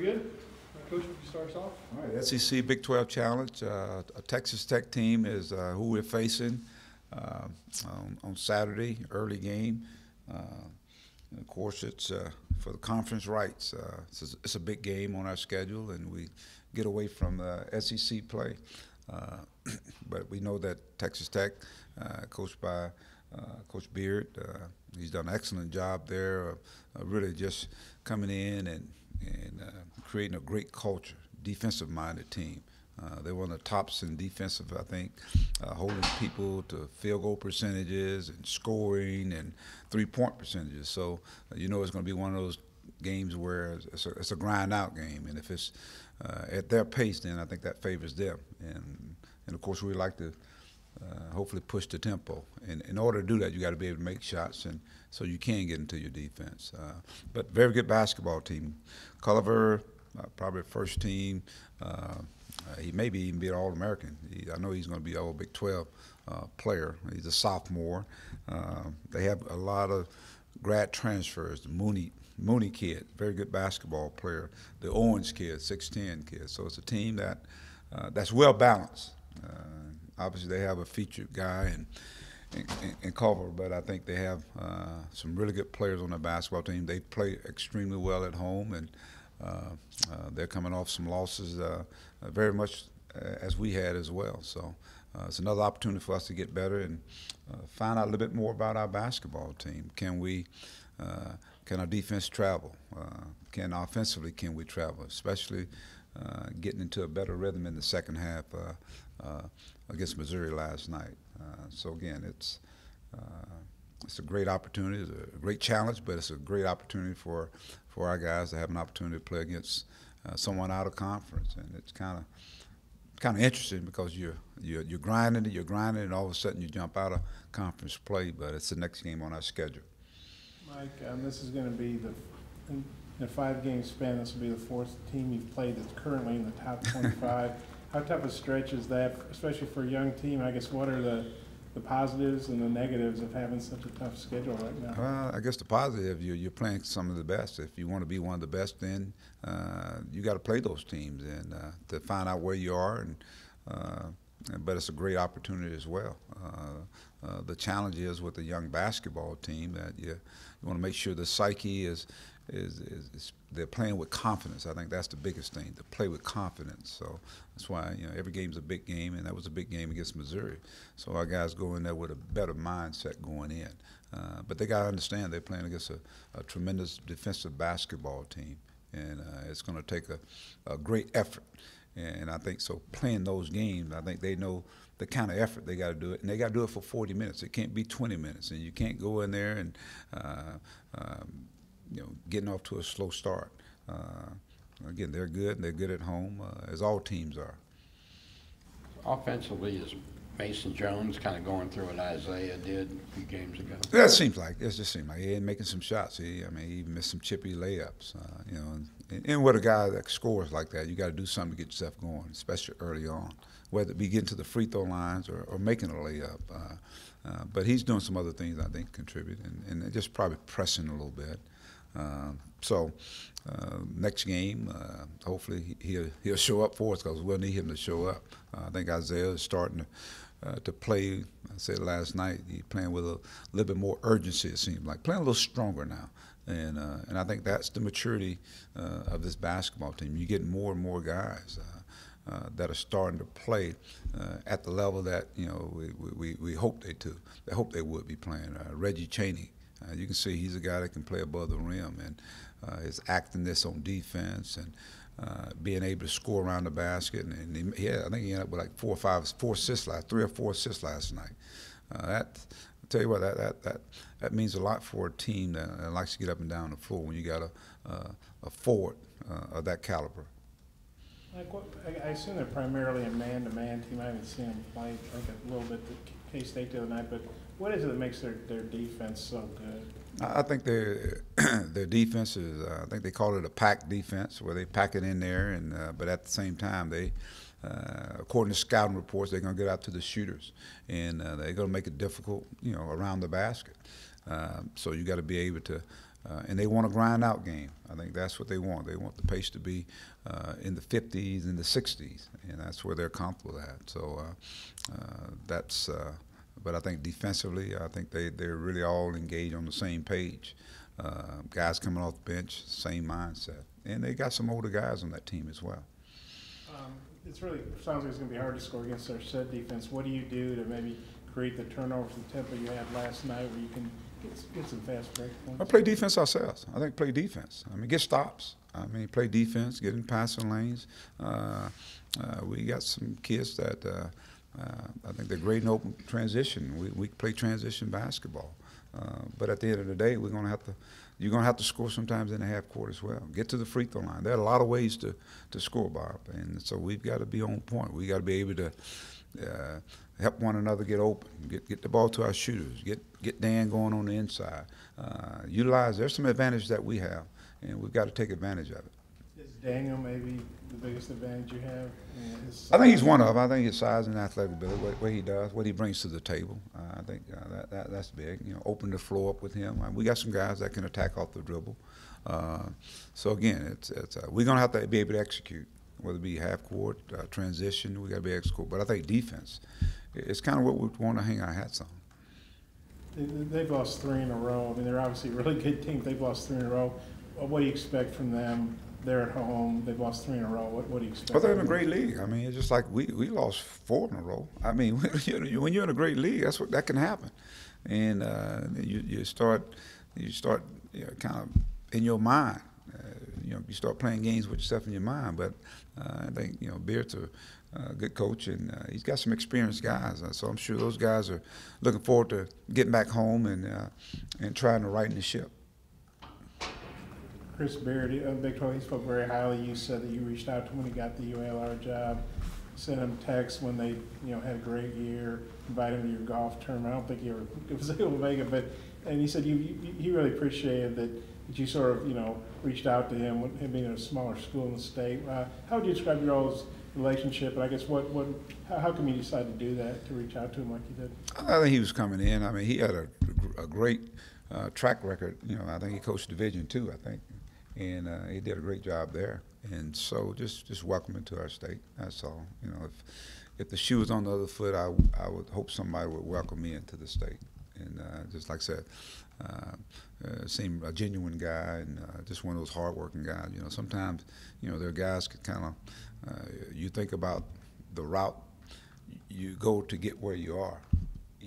Very good. Coach, would you start us off? All right, SEC Big 12 Challenge. A Texas Tech team is who we're facing on Saturday, early game. Of course, it's for the conference rights. It's a big game on our schedule, and we get away from SEC play. But we know that Texas Tech, coached by Coach Beard, he's done an excellent job there, really just coming in and creating a great culture, defensive-minded team. They're one of the tops in defensive, I think, holding people to field goal percentages and scoring and three-point percentages. So you know it's going to be one of those games where it's a grind-out game, and if it's at their pace, then I think that favors them. And of course, we like to hopefully push the tempo. And in order to do that, you got to be able to make shots, and so you can get into your defense. But very good basketball team. Culliver, probably first team. He maybe even be an All-American. I know he's going to be an All-Big 12 player. He's a sophomore. They have a lot of grad transfers. The Mooney kid, very good basketball player. The Owens kid, 6'10" kid. So it's a team that's well balanced. Obviously, they have a featured guy in Culver, but I think they have some really good players on their basketball team. They play extremely well at home, and they're coming off some losses very much as we had as well. So it's another opportunity for us to get better and find out a little bit more about our basketball team. Can our defense travel? Can we travel? Especially getting into a better rhythm in the second half against Missouri last night. So again, it's a great opportunity. It's a great challenge, but it's a great opportunity for our guys to have an opportunity to play against someone out of conference, and it's kind of interesting because you're grinding it, and all of a sudden you jump out of conference play. But it's the next game on our schedule. Mike, this is going to be in a 5-game span. This will be the fourth team you've played that's currently in the top 25. How tough a stretch is that, especially for a young team? I guess what are the positives and the negatives of having such a tough schedule right now? Well, I guess the positive, you're playing some of the best. If you want to be one of the best, then you got to play those teams and to find out where you are. But it's a great opportunity as well. The challenge is with the young basketball team that you want to make sure the psyche is they're playing with confidence. I think that's the biggest thing, to play with confidence. So that's why every game's a big game, and that was a big game against Missouri. So our guys go in there with a better mindset going in. But they got to understand they're playing against a tremendous defensive basketball team, and it's going to take a great effort. And I think so playing those games, I think they know the kind of effort they got to do it, and they got to do it for 40 minutes. It can't be 20 minutes, and you can't go in there and getting off to a slow start. Again, they're good, and they're good at home, as all teams are. Offensively, is Mason Jones kind of going through what Isaiah did a few games ago? It just seemed like he ain't making some shots. He even missed some chippy layups. And with a guy that scores like that, you got to do something to get yourself going, especially early on, whether it be getting to the free throw lines or making a layup. But he's doing some other things I think contribute, and just probably pressing a little bit. So next game, hopefully he'll show up for us because we'll need him to show up. I think Isaiah is starting to play. I said last night he's playing with a little bit more urgency. It seems like playing a little stronger now, and I think that's the maturity of this basketball team. You get more and more guys that are starting to play at the level that we hope they hope they would be playing. Reggie Chaney. You can see he's a guy that can play above the rim, and his activeness on defense and being able to score around the basket. And I think he ended up with like 3 or 4 assists last night. I'll tell you what, that means a lot for a team that likes to get up and down the floor when you got a forward of that caliber. I assume they're primarily a man-to-man team. I haven't seen them play a little bit at K-State the other night, but what is it that makes their defense so good? I think their defense is, I think they call it a pack defense, where they pack it in there, but at the same time, they, according to scouting reports, they're going to get out to the shooters, and they're going to make it difficult, around the basket. So you got to be able to and they want a grind-out game. I think that's what they want. They want the pace to be in the 50s and the 60s, and that's where they're comfortable at. So that's. But I think defensively, I think they're really all engaged on the same page. Guys coming off the bench, same mindset, and they got some older guys on that team as well. It's really sounds like it's going to be hard to score against our set defense. What do you do to maybe create the turnovers and tempo you had last night, where you can get some fast break points? I play defense ourselves. I think play defense. I mean, get stops. I mean, play defense, get in passing lanes. We got some kids that I think they're great in open transition. We play transition basketball. But at the end of the day, you're going to have to score sometimes in the half court as well. Get to the free throw line. There are a lot of ways to score, Bob, and so we've got to be on point. We got to be able to help one another get open, get the ball to our shooters, get Dan going on the inside. There's some advantage that we have, and we've got to take advantage of it. Is Daniel maybe the biggest advantage you have? I think he's one of them. I think his size and athletic ability, what he does, what he brings to the table. I think that's big. You know, open the floor up with him. We got some guys that can attack off the dribble. So again, we're gonna have to be able to execute, whether it be half court, transition. We got to be able to execute. But I think defense, it's kind of what we want to hang our hats on. They've lost 3 in a row. I mean, they're obviously a really good team. They've lost 3 in a row. What do you expect from them? They're at home. They've lost 3 in a row. What do you expect? Well, they're in a great league. I mean, it's just like we lost 4 in a row. I mean, when you're in a great league, that can happen. And you start kind of in your mind. You start playing games with yourself in your mind. But I think Beard's a good coach, and he's got some experienced guys. So I'm sure those guys are looking forward to getting back home and trying to right the ship. Chris Beard, Big 12, he spoke very highly. You said that you reached out to him when he got the UALR job, sent him texts when they had a great year, invited him to your golf tournament. I don't think he ever was able to make it, and he said he really appreciated that you sort of reached out to him, him being in a smaller school in the state. How would you describe your all's relationship? And I guess how come you decided to do that, to reach out to him like you did? I think he was coming in. I mean, he had a great track record. I think he coached Division II, I think. And he did a great job there, and so just welcome him to our state. That's all. If the shoe was on the other foot, I would hope somebody would welcome me into the state. And just like I said, seemed a genuine guy, and just one of those hardworking guys. Sometimes there are guys that kind of you think about the route you go to get where you are,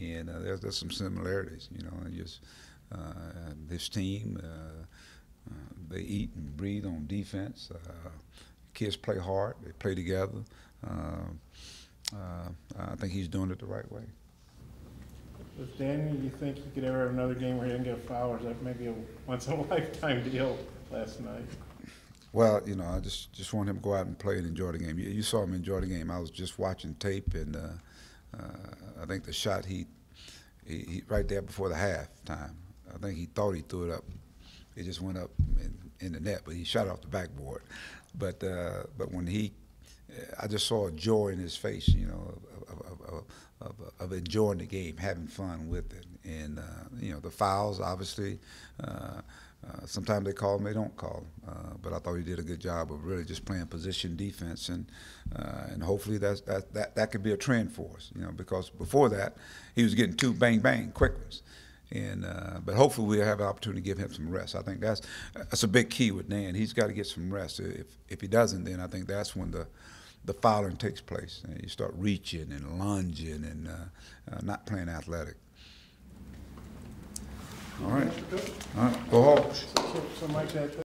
and there's some similarities. And just this team. They eat and breathe on defense. Kids play hard. They play together. I think he's doing it the right way. With Daniel, you think you could ever have another game where he didn't get a foul, or is that maybe a once-in-a-lifetime deal last night? Well, I just want him to go out and play and enjoy the game. You saw him enjoy the game. I was just watching tape, and I think the shot he right there before the halftime, I think he thought he threw it up. It just went up in the net, but he shot it off the backboard. But when I just saw a joy in his face, of enjoying the game, having fun with it. And the fouls, obviously, sometimes they call them, they don't call them. But I thought he did a good job of really just playing position defense, and hopefully that could be a trend for us. Because before that, he was getting 2 bang quick ones. But hopefully we'll have an opportunity to give him some rest. I think that's a big key with Dan. He's got to get some rest. If he doesn't, then I think that's when the fouling takes place. And you start reaching and lunging and not playing athletic. All right. Go Hawks. So Mike,